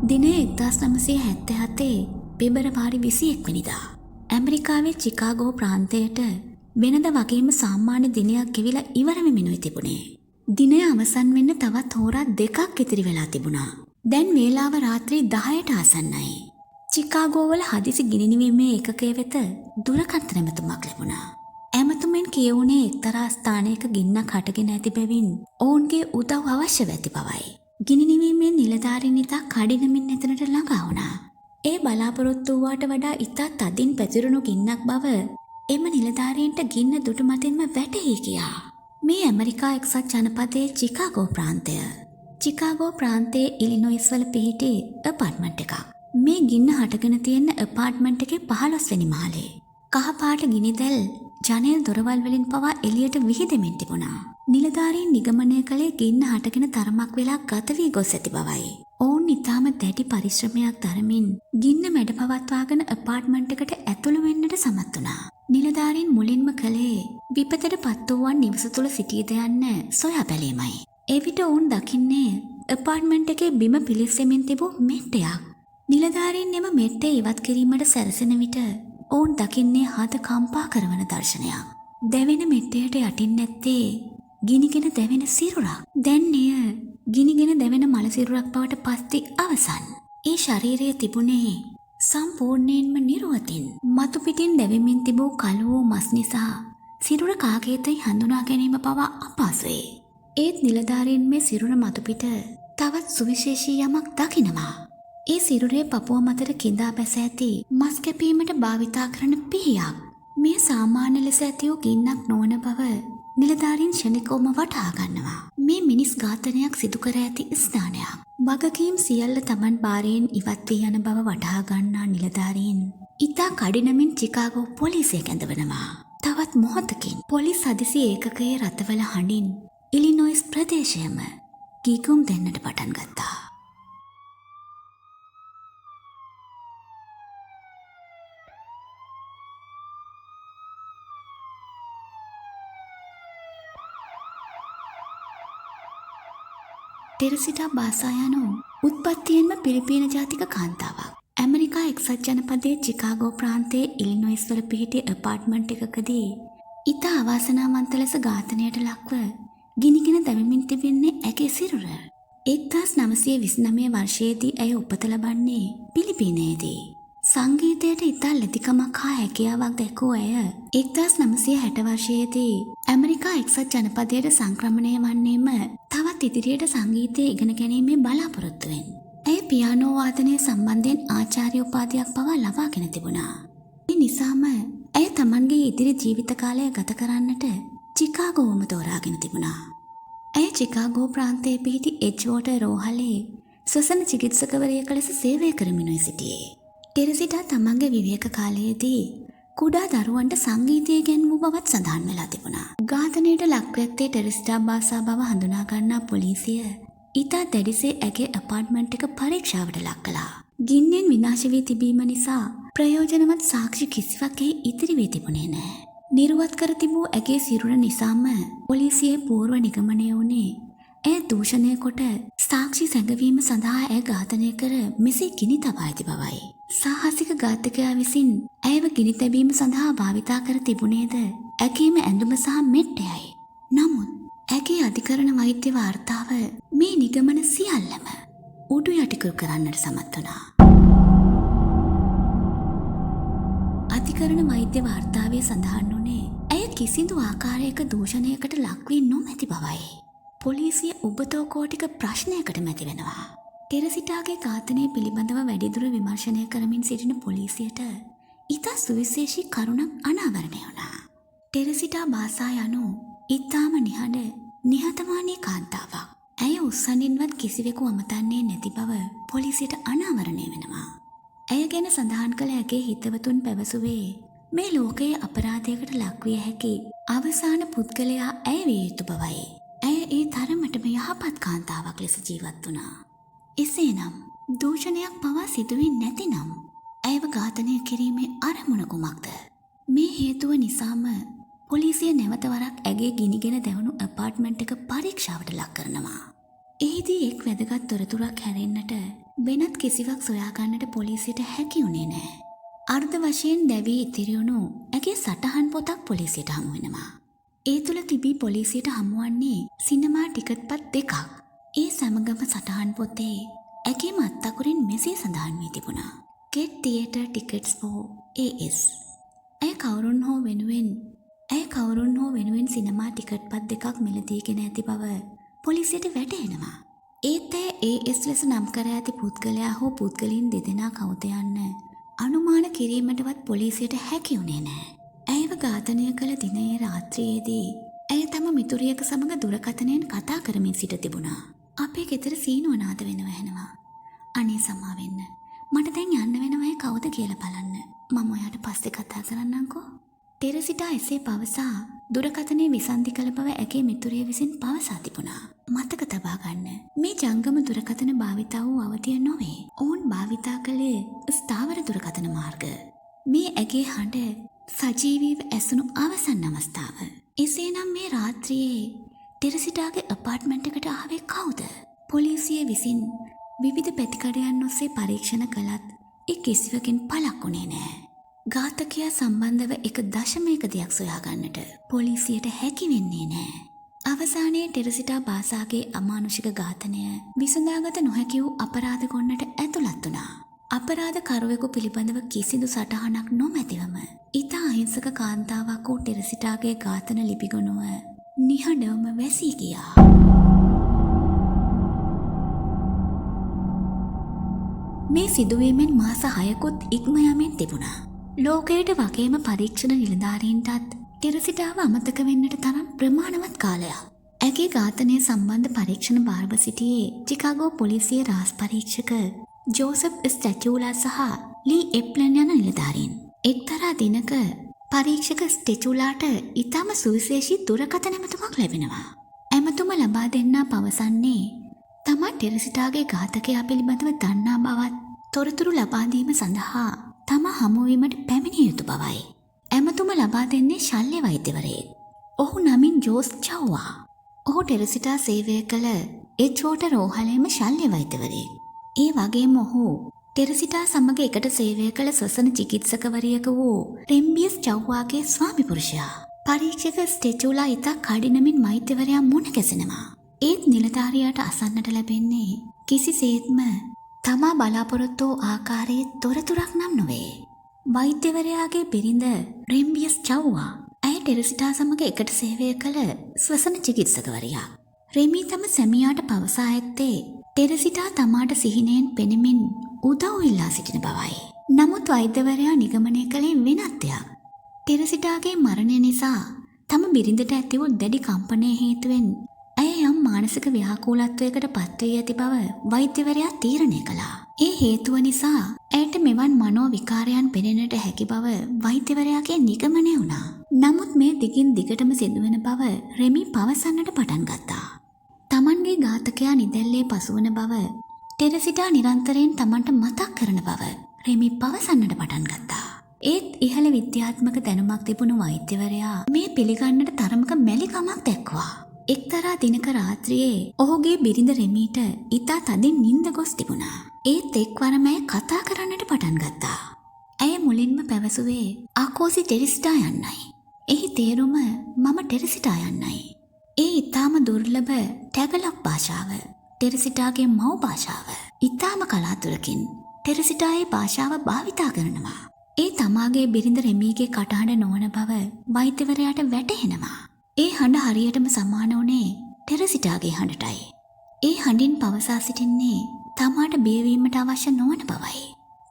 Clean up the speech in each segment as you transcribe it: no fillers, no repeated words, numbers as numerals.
දිනය 1977 පෙබරවාරි 21 වෙනිදා ඇමරිකාවේ චිකාගෝ ප්‍රාන්තයට වෙනද වගේම සාමාන්‍ය දිනයක් ගෙවිලා ඉවර වෙමිනුයි තිබුණේ. දිනය අවසන් වෙන්න තවත් හෝරා 2ක් ඉතිරි වෙලා තිබුණා. දැන් වේලාව රාත්‍රී 10ට ආසන්නයි. චිකාගෝ වල හදිසි ගිනි නිවීමේ ඒකකය වෙත දුරකථන ඇමතුමක් ලැබුණා. ඇමතුමෙන් කියවුණේ එක්තරා ස්ථානයක ගින්නක් හටගෙන ඇති බැවින් ඔවුන්ගේ උදව් අවශ්‍ය වෙති බවයි. ගිනි නිවීමේ නිලධාරීන් ඉතා කඩිනමින් එතනට ළඟා වුණා. ඒ බලාපොරොත්තු වූවට වඩා ඉතා තදින් පැතිරුණු ගින්නක් බව එම නිලධාරීන්ට ගින්න දුටු මතින්ම වැටහි ගියා. මේ ඇමරිකා එක්සත් ජනපදයේ චිකාගෝ ප්‍රාන්තය. චිකාගෝ ප්‍රාන්තයේ ඉලිනොයිස් වල පිහිටි ඇපාර්ට්මන්ට් එකක්. මේ ගින්න හටගෙන තියෙන ඇපාර්ට්මන්ට් එකේ 15 වෙනි මහලේ. කහපාට ගිනිදැල් ජනේල් දොරවල් වලින් පවා එළියට විහිදෙමින් තිබුණා. නිලධාරීන් නිගමනය කළේ ගින්න හටගෙන තරමක් වෙලා ගත වී ගොස් ඇති බවයි. ඔවුන් ඉතාම දැඩි පරිශ්‍රමයක් දරමින් ගින්න මැඩ පවත්වාගෙන ඇපාර්ට්මන්ට් එකට ඇතුළු වෙන්නට සමත් වුණා. නිලධාරීන් මුලින්ම කළේ විපතට පත් වූවන් නිවස තුළ සිටීද යන්න සොයා බැලීමයි. එවිට ඔවුන් දකින්නේ ඇපාර්ට්මන්ට් එකේ බිම පිලිස්සෙමින් තිබූ මෙට්ටයක්. නිලධාරීන් එම මෙට්ටය ඉවත් කිරීමට සැරසෙන විට ඔවුන් දකින්නේ හද කම්පා කරවන දර්ශනයක්. දැවෙන මෙට්ටයට යටින් නැත්තේ ගිනිගෙන දැවෙන සිරුරක්. දැන් එය ගිනිගෙන දැවෙන මල සිරුරක් බවට පත්ති අවසන්. ඒ ශරීරය තිබුණේ සම්පූර්ණයෙන්ම නිරුවතින්. මතු පිටින් දැවෙමින් තිබූ කළු වූ මස් නිසා සිරුර කාගේතයි හඳුනා ගැනීම පවා අපහසුයි. ඒත් නිලධාරීන් මේ සිරුර මතු පිට තවත් සුවිශේෂී යමක් දකිනවා. ඒ සිරුරේ පපුව මතට කිඳා බැස ඇති මස් කැපීමට භාවිතා කරන පිහියක්. මේ සාමාන්‍ය ලෙස ඇති වූ ගින්නක් නොවන බව නිලධාරීන් ක්ෂණිකවම වටහා ගන්නවා. මේ මිනිස් ඝාතනයක් සිදු කර ඇති ස්ථානයක්. වගකීම් සියල්ල Taman බාරයෙන් ඉවත් වී යන බව වටහා ගන්නා නිලධාරීන් ඉතා කඩිනමින් චිකාගෝ පොලිසිය කැඳවනවා. තවත් මොහොතකින් පොලිස් හදිසි ඒකකයේ රථවල හඬින් ඉලිනොයිස් ප්‍රදේශයම ගීගුම් දෙන්නට පටන් ගත්තා. ටෙරසිටා බාසා යනු උත්පත්තියෙන්ම පිලිපීන ජාතික කාන්තාවක්. ඇමරිකා එක්සත් ජනපදයේ චිකාගෝ ප්‍රාන්තයේ ඉලිනොයිස් වල පිහිටි ඇපාර්ට්මන්ට් එකකදී ඉතා අවාසනාවන්ත ලෙස ඝාතනයට ලක්ව ගිනිගෙන දැවෙමින් තිබෙන්නේ ඇගේ සිරුර. 1929 වර්ෂයේදී ඇය උපත ලබන්නේ පිලිපීනයේදී. සංගීතයට ඉතා ලෙතිකමක් හා හැකියාවක් දැකූ ඇය 1960 වර්ෂයේදී ඇමරිකා එක්සත් ජනපදයට සංක්‍රමණය වන්නේම තවත් ඉදිරියට සංගීතය ඉගෙන ගැනීමේ බලාපොරොත්තුවෙන්. ඇය පියානෝ වාදනය සම්බන්ධයෙන් ආචාර්ය උපාධියක් පවා ලබාගෙන තිබුණා. ඒ නිසාම ඇය Tamanගේ ඉදිරි ජීවිත කාලය ගත කරන්නට චිකාගෝවම තෝරාගෙන තිබුණා. ඇය චිකාගෝ ප්‍රාන්තයේ පිහිටි එජ්වෝටර් රෝහලේ ශ්වසන චිකිත්සකවරියක ලෙස සේවය කරමිනුයි සිටියේ. ටෙරසිටා තමන්ගේ විවේක කාලයේදී කුඩා දරුවන්ට සංගීතය ඉගෙනූ බවත් සඳහන් වෙලා තිබුණා. ඝාතනයට ලක්වැත්තේ ටෙරසිටා බාසා බව හඳුනා ගන්නා පොලිසිය ඉතා දැඩිසේ ඇගේ ඇපාර්ට්මන්ට් එක පරීක්ෂාවට ලක් කළා. ගින්නෙන් විනාශ වී තිබීම නිසා ප්‍රයෝජනවත් සාක්ෂි කිසිවක් එහි ඉතිරි වී තිබුණේ නැහැ. නිර්වත් කර තිබූ ඇගේ සිරුර නිසාම පොලිසියේ පූර්ව නිගමනය වුණේ ඇය දූෂණය කොට සාක්ෂි සැඟවීම සඳහා ඇය ඝාතනය කර මෙසේ ගිනි තබා ඇති බවයි. සාහසික ඝාතකයා විසින් ඇයව ගිනි තැබීම සඳහා භාවිතා කර තිබුණේද ඇගේම ඇඳුම සහ මෙට්ටයයි. නමුත් ඇගේ අධිකරණ වෛද්‍ය වාර්තාව මේ නිගමන සියල්ලම උඩු යටිකුරු කරන්නට සමත් වුණා. අධිකරණ වෛද්‍ය වාර්තාවේ සඳහන් වුණේ ඇය කිසිදු ආකාරයක දූෂණයකට ලක්වී නොමැති බවයි. පොලිසිය උබතෝකෝටික ප්‍රශ්නයකට මැති වෙනවා. ටෙරසිටාගේ ඝාතනය පිළිබඳව වැඩිදුර විමර්ශනය කරමින් සිටින පොලිසියට ඉතා සුවිශේෂී කරුණක් අනාවරණය වුණා. ටෙරසිටා බාසා යනු ඉතාම නිහඬ නිහතමානී කාන්තාවක්. ඇය උස්සනින්වත් කිසිවෙකු අමතන්නේ නැති බව පොලිසියට අනාවරණය වෙනවා. ඇය ගැන සඳහන් කළ ඇගේ හිතවතුන් පැවසුවේ මේ ලෝකයේ අපරාධයකට ලක්විය හැකි අවසාන පුද්ගලයා ඇය විය යුතු බවයි. ඇය ඒ තරමටම යහපත් කාන්තාවක් ලෙස ජීවත් වුණා. එසේනම් දූෂණයක් පවා සිදුවෙන්නේ නැතිනම් ඇයව ඝාතනය කිරීමේ අරමුණ කුමක්ද? මේ හේතුව නිසාම පොලිසිය නැවත වරක් ඇගේ ගිනිගෙන දැවුණු ඇපාර්ට්මන්ට් එක පරීක්ෂාවට ලක් කරනවා. එහිදී එක් වැදගත් තොරතුරක් හැරෙන්නට වෙනත් කිසිවක් සොයාගන්නට පොලිසියට හැකි වුණේ නැහැ. අර්ධ වශයෙන් දැවී ඉතිරියුණු ඇගේ සටහන් පොතක් පොලිසියට හමු වෙනවා. ඒ තුල තිබී පොලිසියට හමුවන්නේ සිනමා ටිකට්පත් දෙකක්. ඒ සමගම සටහන් පොතේ ඇගේ මත් අකුරින් මෙසේ සඳහන් වී තිබුණා. Get theater tickets for AS. ඇය කවුරුන් හෝ වෙනුවෙන් සිනමා ටිකට්පත් දෙකක් මිලදීගෙන ඇති බව පොලිසියට වැටහෙනවා. ඒත් ඇය AS ලෙස නම් කර ඇති පුද්ගලයා හෝ පුද්ගලයන් දෙදෙනා කවුද යන්න අනුමාන කිරීමටවත් පොලිසියට හැකි වුණේ නැහැ. ඇයව ඝාතනය කළ දිනයේ රාත්‍රියේදී ඇය තම මිතුරියක සමග දුරකථනයෙන් කතා කරමින් සිට තිබුණා. අපේ ගෙදර සීනුව නාද වෙනවා ඇහෙනවා. අනේ සමා වෙන්න. මට දැන් යන්න වෙනවා කවුද කියලා බලන්න. මම ඔයාට පස්සේ කතා කරන්නම්කෝ. ටෙරසිටා එසේ පවසා දුරකථනයේ විසන්ධි කළ බව ඇගේ මිතුරිය විසින් පවසා තිබුණා. මතක තබා ගන්න. මේ ජංගම දුරකථන භාවිතා වූ අවධිය නොවේ. ඔවුන් භාවිතා කළේ ස්ථාවර දුරකථන මාර්ග. මේ ඇගේ හඬ සජීවීව ඇසුණු අවසන් අවස්ථාව. එසේනම් මේ රාත්‍රියේ ටෙරසිටාගේ අපාර්ට්මන්ට් එකට ආවේ කවුද? පොලිසිය විසින් විවිධ පැතිකඩයන් ඔස්සේ පරීක්ෂණ කළත් ඒ කිසිවකින් පළක් වුණේ නැහැ. ඝාතකයා සම්බන්ධව 1.1 දෙයක් සොයාගන්නට පොලිසියට හැකි වෙන්නේ නැහැ. අවසානයේ ටෙරසිටා බාසාගේ අමානුෂික ඝාතනය විසඳාගත නොහැකි වූ අපරාධ ගොන්නට ඇතුළත් වුණා. අපරාධකරුවෙකු පිළිබඳව කිසිදු සටහනක් නොමැතිවම ඉතා අහිංසක කාන්තාවක් වූ ටෙරසිටාගේ ඝාතන ලිපිගොනුව නිහඬවම වැසී ගියා. මේ සිදුවීමෙන් මාස 6කුත් ඉක්ම යමින් තිබුණා. ලෝකයට වගේම පරීක්ෂණ නිලධාරීන්ටත් ටෙරසිටාව අමතක වෙන්නට තරම් ප්‍රමාණවත් කාලයක්. ඇගේ ඝාතනය සම්බන්ධ පරීක්ෂණ භාරව සිටියේ චිකාගෝ පොලිසිය රාජ් පරීක්ෂක ජෝසප් ස්ටැචූලා සහ ලී එප්ලන් යන නිලධාරීන්. එක්තරා දිනක පරීක්ෂක ස්ටැචූලාට ඉතාම සුවිශේෂී දුරකථන ඇමතුමක් ලැබෙනවා. ඇමතුම ලබා දෙන්නා පවසන්නේ තමා ටෙරසිටාගේ ඝාතකයා පිළිබඳව දන්නා බවත් තොරතුරු ලබා දීම සඳහා තමා හමුවීමට පැමිණිය යුතු බවයි. ඇමතුම ලබා දෙන්නේ ශල්‍ය වෛද්‍යවරයෙක්. ඔහු නමින් ජෝස් චව්වා. ඔහු ටෙරසිටා සේවය කළ එච්.ඕට රෝහලේම ශල්‍ය වෛද්‍යවරයෙක්. ඒ වගේම ඔහු ටෙරසිටා සමග එකට සේවය කළ ස්වසන චිකිත්සකවරියක වූ රෙම්බියස් චව්වාගේ ස්වාමි පුරුෂයා. පරීක්ෂක ස්ටෙචුලා ඉතා කඩිනමින් වෛද්‍යවරයා මුණ ගැසෙනවා. ඒත් නිලධාරියාට අසන්නට ලැබෙන්නේ කිසිසේත්ම තමා බලාපොරොත්තු වූ ආකාරයේ තොරතුරක් නම් නොවේ. වෛද්‍යවරයාගේ බිරිඳ රෙම්බියස් චව්වා ඇය ටෙරසිටා සමග එකට සේවය කළ ස්වසන චිකිත්සකවරියා. රෙමී තම සැමියාට පවසා ඇත්තේ ටෙරසිටා තමාට සිහිනයෙන් පෙනෙමින් උදව් ඉල්ලා සිටින බවයි. නමුත් වෛද්‍යවරයා නිගමනය කළේ වෙනත් දෙයක්. ටෙරසිටාගේ මරණය නිසා තම බිරිඳට ඇති වූ දැඩි කම්පනය හේතුවෙන් ඇය යම් මානසික ව්‍යාකූලත්වයකට පත්වී ඇති බව වෛද්‍යවරයා තීරණය කළා. ඒ හේතුව නිසා ඇයට මෙවන් මනෝ විකාරයන් පෙනෙන්නට හැකි බව වෛද්‍යවරයාගේ නිගමනය වුණා. නමුත් මේ දිගින් දිගටම සිදුවෙන බව රෙමි පවසන්නට පටන් ගත්තා. තමන්ගේ ඝාතකයා නිදැල්ලේ පසුවන බව ටෙරසිටා නිරන්තරයෙන් තමන්ට මතක් කරන බව රෙමි පවසන්නට පටන් ගත්තා. ඒත් ඉහළ විද්‍යාත්මක දැනුමක් තිබුණු වෛද්‍යවරයා මේ පිළිගන්නට තරමක මැලිකමක් දැක්වා. එක්තරා දිනක රාත්‍රියේ ඔහුගේ බිරිඳ රෙමීට ඉතා තදින් නිින්ද ගොස් තිබුණා. ඒත් එක්වරම ඇය කතා කරන්නට පටන් ගත්තා. ඇය මුලින්ම පැවසුවේ ආකෝසි ටෙරසිටා යන්නයි. එහි තේරුම මම ටෙරසිටා යන්නයි. ඒ ඉතාම දුර්ලභ ටැගලොක් භාෂාව, ටෙරසිටාගේ මව් භාෂාව. ඉතාම කලාතුරකින් ටෙරසිටායේ භාෂාව භාවිතා කරනවා. ඒ තමාගේ බිරිඳ රෙමීගේ කටහඬ නොවන බව වෛද්‍යවරයාට වැටහෙනවා. ඒ හඬ හරියටම සමාන වුණේ ටෙරසිටාගේ හඬටයි. ඒ හඬින් පවසා සිටින්නේ තමාට බියවීමට අවශ්‍ය නොවන බවයි.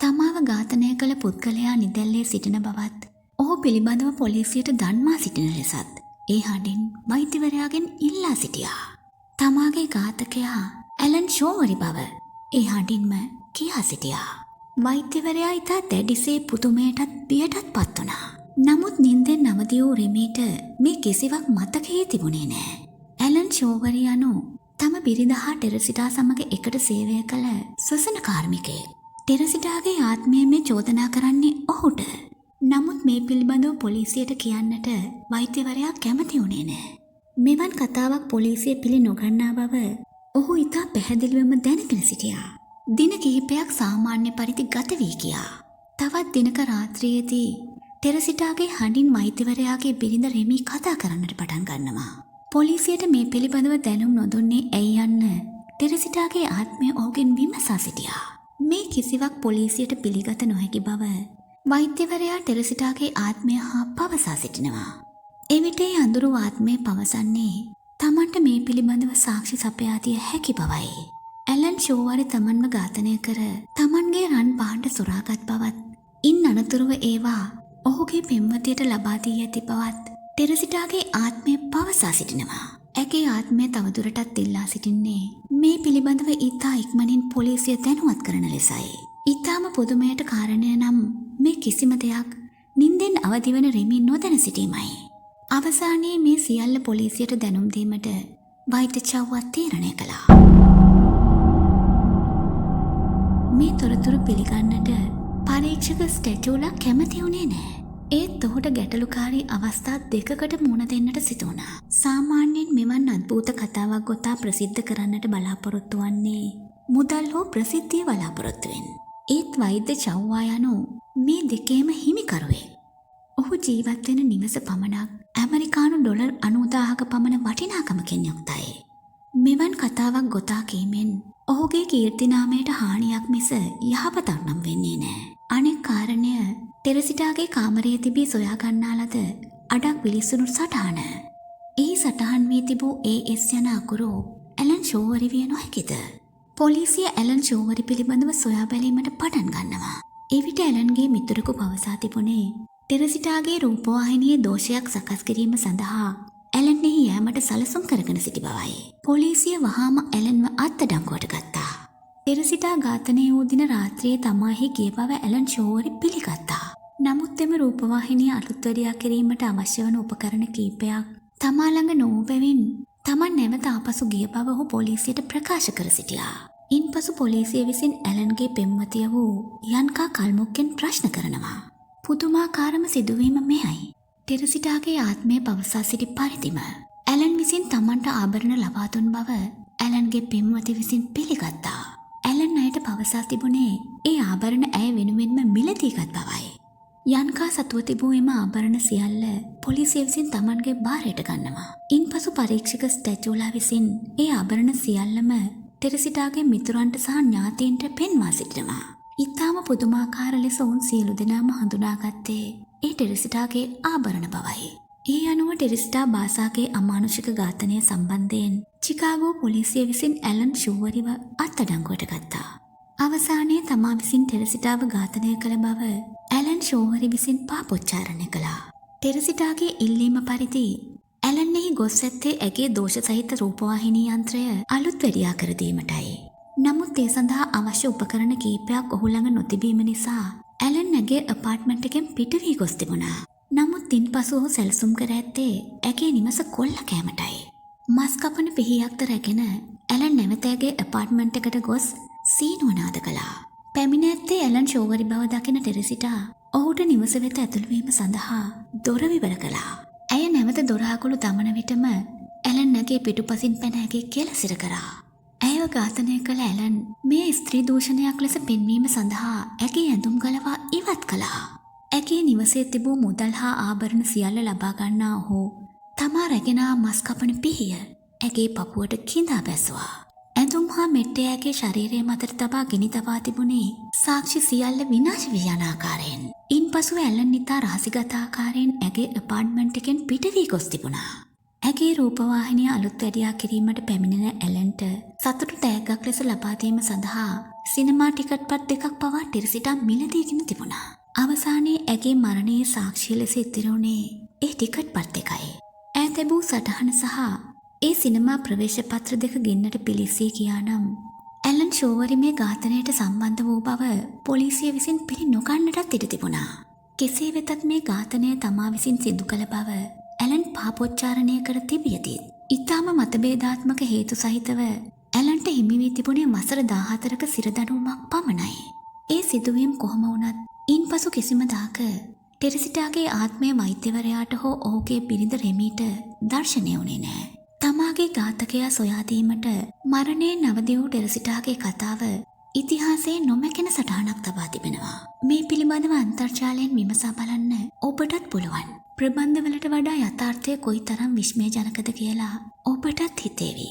තමාව ඝාතනය කළ පුද්ගලයා නිදැල්ලේ සිටින බවත් ඔහු පිළිබඳව පොලිසියට දන්වා සිටින ලෙසත් ඒ හඬින් වෛද්‍යවරයාගෙන් ඉල්ලා සිටියා. තමාගේ ඝාතකයා ඇලන් ෂෝවරි බව ඒ හඬින්ම කියා සිටියා. වෛද්‍යවරයා ඉතා දැඩිසේ පුදුමයටත් බියටත් පත් වුණා. නමුත් නින්දෙන් අවදි වූ රෙමීට මේ කිසිවක් මතකයේ තිබුණේ නෑ. ඇලන් ෂෝවරි යනු තම බිරිඳ හා ටෙරසිටා සමග එකට සේවය කළ ස්වසන කාර්මිකයෙක්. ටෙරසිටාගේ ආත්මය මේ චෝදනා කරන්නේ ඔහුට. නමුත් මේ පිළිබඳව පොලිසියට කියන්නට වෛද්‍යවරයා කැමති වුණේ නෑ. මෙවන් කතාවක් පොලිසිය පිළි නොගන්නා බව ඔහු ඉතා පැහැදිලිවම දැනගෙන සිටියා. දින කිහිපයක් සාමාන්‍ය පරිදි ගත වී ගියා. තවත් දිනක රාත්‍රියේදී ටෙරසිටාගේ හඬින් වෛද්‍යවරයාගේ බිරිඳ රෙමි කතා කරන්නට පටන් ගන්නවා. පොලිසියට මේ පිළිබඳව දැනුම් නොදුන්නේ ඇයි යන්න ටෙරසිටාගේ ආත්මය ඔහුගෙන් විමසා සිටියා. මේ කිසිවක් පොලිසියට පිළිගත නොහැකි බව වෛද්‍යවරයා ටෙරසිටාගේ ආත්මය හා පවසා සිටිනවා. එවිට අඳුරු ආත්මය පවසන්නේ තමන්ට මේ පිළිබඳව සාක්ෂි සපයා දිය හැකි බවයි. ඇලන් ෂෝවරි තමන්ව ඝාතනය කර තමන්ගේ රන් පාණ්ඩ සොරාගත් බවත්, ඉන් අනතුරුව ඒවා ඔහුගේ පෙම්වතියට ලබා දී ඇති බවත් ටෙරසිටාගේ ආත්මය පවසා සිටිනවා. ඇගේ ආත්මය තවදුරටත් ඉල්ලා සිටින්නේ මේ පිළිබඳව ඉතා ඉක්මනින් පොලිසිය දැනුවත් කරන ලෙසයි. ඉතාම පුදුමයට කාරණය නම් මේ කිසිම දෙයක් නින්දෙන් අවදිවන රෙමි නොදැන සිටීමයි. අවසානයේ මේ සියල්ල පොලිසියට දැනුම් දීමට වෛද්‍ය චව්වා තීරණය කළා. මේ තොරතුරු පිළිගන්නට පරීක්ෂක ස්ටැචූලා කැමති වුණේ නැහැ. ඒත් ඔහුට ගැටලුකාරී අවස්ථා දෙකකට මුහුණ දෙන්නට සිදු වුණා. සාමාන්‍යයෙන් මෙවන් අද්භූත කතාවක් ගොතා ප්‍රසිද්ධ කරන්නට බලාපොරොත්තු වන්නේ මුදල් හෝ ප්‍රසිද්ධිය බලාපොරොත්තුවෙන්. ඒත් වෛද්‍ය චව්වා යනු මේ දෙකේම හිමිකරුවෙක්. ඔහු ජීවත් වෙන නිවස පමණක් ඇමරිකානු ඩොලර් 90000ක පමණ වටිනාකමකින් යුක්තයි. මෙවන් කතාවක් ගොතා කීමෙන් ඔහුගේ කීර්තිනාමයට හානියක් මිස යහපතක් නම් වෙන්නේ නැහැ. අනෙක් කාරණය ටෙරසිටාගේ කාමරයේ තිබී සොයා ගන්නා ලද අඩක් විලිසුණු සටහන. එහි සටහන් වී තිබූ AS යන අකුරු ඇලන් ෂෝවරි විය නොහැකිද? පොලිසිය ඇලන් ෂෝවරි පිළිබඳව සොයා බැලීමට පටන් ගන්නවා. එවිට ඇලන්ගේ මිතුරෙකු පවසා තිබුණේ ටෙරසිටාගේ රූපවාහිනියේ දෝෂයක් සකස් කිරීම සඳහා ඇලන් එහි යෑමට සැලසුම් කරගෙන සිටි බවයි. පොලිසිය වහාම ඇලන්ව අත්අඩංගුවට ගත්තා. ටෙරසිටා ඝාතනය වූ දින රාත්‍රියේ තමාහි ගිය බව ඇලන් ෂෝවරි පිළිගත්තා. නමුත් එම රූපවාහිනිය අලුත්වැඩියා කිරීමට අවශ්‍ය වන උපකරණ කීපයක් තමා ළඟ නොවූ බැවින් තමන් නැවත ආපසු ගිය බව ඔහු පොලිසියට ප්‍රකාශ කර සිටියා. ඉන්පසු පොලිසිය විසින් ඇලන්ගේ පෙම්වතිය වූ යන්කා කල්මුක්ගෙන් ප්‍රශ්න කරනවා. පුදුමාකාරම සිදුවීම මෙයයි. ටෙරසිටාගේ ආත්මය පවසා සිටි පරිදිම ඇලන් විසින් තමන්ට ආභරණ ලබා දුන් බව ඇලන්ගේ පෙම්වති විසින් පිළිගත්තා. ඇලන් අයට පවසා තිබුණේ ඒ ආභරණ ඇය වෙනුවෙන්ම මිලදී ගත් බවයි. යන්කා සතුව තිබූ එම ආභරණ සියල්ල පොලිසිය විසින් තමන්ගේ භාරයට ගන්නවා. ඉන්පසු පරීක්ෂක ස්ටැචූලා විසින් ඒ ආභරණ සියල්ලම ටෙරසිටාගේ මිතුරන්ට සහ ඥාතීන්ට පෙන්වා සිටිනවා. ඉතාම පුදුමාකාර ලෙස ඔවුන් සියලු දෙනාම හඳුනාගත්තේ ඒ ටෙරසිටාගේ ආභරණ බවයි. ඒ අනුව ටෙරසිටා බාසාගේ අමානුෂික ඝාතනය සම්බන්ධයෙන් චිකාගෝ පොලිසිය විසින් ඇලන් ෂූවරිව අත්අඩංගුවට ගත්තා. අවසානයේ තමා විසින් ටෙරසිටාව ඝාතනය කළ බව ඇලන් ෂූවරි විසින් පාපොච්චාරණය කළා. ටෙරසිටාගේ ඉල්ලීම පරිදි ඇලන් එහි ගොස් ඇත්තේ ඇගේ දෝෂ සහිත රූපවාහිනී යන්ත්‍රය අලුත් වැඩියා කර දීමටයි. නමුත් ඒ සඳහා අවශ්‍ය උපකරණ කීපයක් ඔහු ළඟ නොතිබීම නිසා ඇලන් ඇගේ අපාර්ට්මන්ට් එකෙන් පිට වී ගොස් තිබුණා. නමුත් ඉන්පසු ඔහු සැලසුම් කර ඇත්තේ ඇගේ නිවස කොල්ල කෑමටයි. මස් කපන පිහියක්ද රැගෙන ඇලන් නැවත ඇගේ අපාර්ට්මන්ට් එකට ගොස් සීනුව නාද කළා. පැමිණ ඇත්තේ ඇලන් ෂෝවරි බව දකින ටෙරසිටා ඔහුට නිවස වෙත ඇතුළු වීම සඳහා දොර විවර කළා. ඇය නැවත දොර අකුළු දමන විටම ඇලන් ඇගේ පිටුපසින් පැන ඇගේ කෙල සිර කරා. ඇයව ඝාතනය කළ ඇලන් මේ ස්ත්‍රී දූෂණයක් ලෙස පෙන්වීම සඳහා ඇගේ ඇඳුම් ගලවා ඉවත් කළා. ඇගේ නිවසේ තිබූ මුදල් හා ආභරණ සියල්ල ලබා ගන්නා ඔහු තමා රැගෙන මස් කපන පිහිය ඇගේ පපුවට කිඳා බැසුවා. ඇඳුම් හා මෙට්ටය ඇගේ ශරීරය මතට තබා ගිනි තබා තිබුණේ සාක්ෂි සියල්ල විනාශ වී යන ආකාරයෙන්. ඉන්පසු ඇලන් ඉතා රහසිගත ආකාරයෙන් ඇගේ අපාර්ට්මන්ට් එකෙන් පිට වී ගොස් තිබුණා. ඇගේ රූපවාහිනිය අලුත් වැඩියා කිරීමට පැමිණෙන ඇලන්ට සතුටු තෑග්ගක් ලෙස ලබා දීම සඳහා සිනමා ටිකට් පත් දෙකක් පවා ටෙරසිටා මිලදීගෙන තිබුණා. අවසානයේ ඇගේ මරණයේ සාක්ෂිය ලෙස ඉතිරි වුණේ ඒ ටිකට් පත් දෙකයි. ඈ තිබූ සටහන සහ ඒ සිනමා ප්‍රවේශ පත්‍ර දෙක ගෙන්නට පිලිසී ගියා නම් ඇලන් ෂෝවරි මේ ඝාතනයට සම්බන්ධ වූ බව පොලිසිය විසින් පිළි නොගන්නටත් ඉඩ තිබුණා. කෙසේ වෙතත් මේ ඝාතනය තමා විසින් සිදු කළ බව ඇලන් පාපොච්චාරණය කර තිබියදී ඉතාම මතභේදාත්මක හේතු සහිතව ඇලන්ට හිමි වී තිබුණේ වසර 14ක සිරදඬුවමක් පමණයි. ඒ සිදුවීම් කොහොම වුණත් ඉන්පසු කිසිම දාක ටෙරසිටාගේ ආත්මය වෛද්‍යවරයාට හෝ ඔහුගේ බිරිඳ රෙමීට දර්ශනය වුණේ නැහැ. තමාගේ ඝාතකයා සොයා දීමට මරණයෙන් අවදි වූ ටෙරසිටාගේ කතාව ඉතිහාසයේ නොමැකෙන සටහනක් තබා තිබෙනවා. මේ පිළිබඳව අන්තර්ජාලයෙන් විමසා බලන්න ඔබටත් පුළුවන්. ප්‍රබන්ධවලට වඩා යථාර්ථය කොයිතරම් විස්මයජනකද කියලා ඔබටත් හිතේවි.